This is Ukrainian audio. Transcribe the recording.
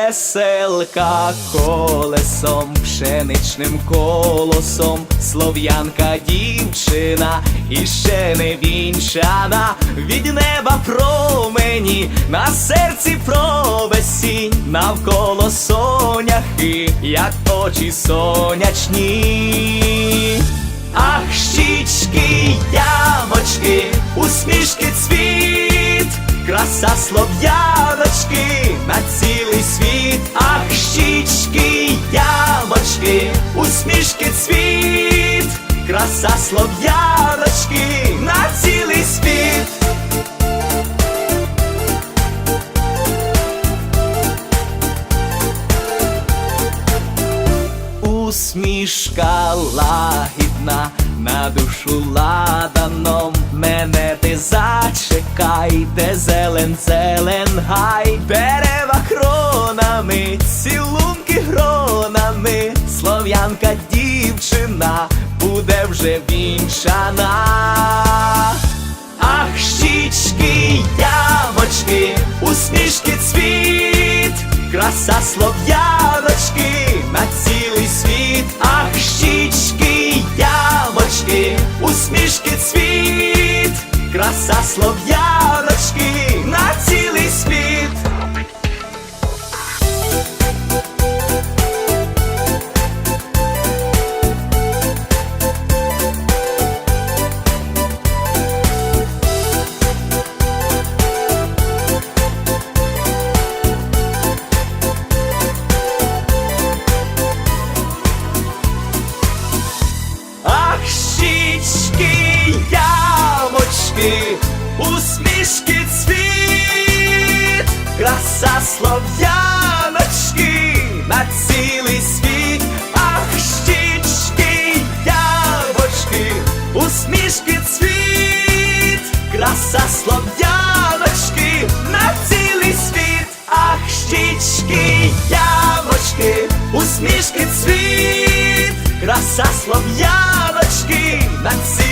веселка колесом, пшеничним колосом, слов'янка дівчина, і ще не вінчана, від неба промені, на серці провесінь, навколо соняхи, як очі сонячні. Ах, щічки, ямочки, усмішки цвіт, краса слов'яночки на цілий світ. Ах, щічки, ямочки, усмішки цвіт, краса слов'яночки на цілий світ. Усмішка лагідна, на душу ладаном, мене ти зачекайте, зелен, зелен гай, дерева кронами, цілунки гронами, слов'янка дівчина буде вже вінчана. Ах, щічки, ямочки, усмішки цвіт, краса слов'яночки на цілий світ. Ах, щічки, ямочки, усмішки цвіт, краса слов'яночки на цілий світ. Щічки, ямочки, усмішки цвіт, краса слов'яночки на цілий світ. Ах, щічки, ямочки, усмішки цвіт, краса слов'яночки на цілий світ. Ах, щічки, ямочки, усмішки цвіт, краса слов'яночки на цілий світ.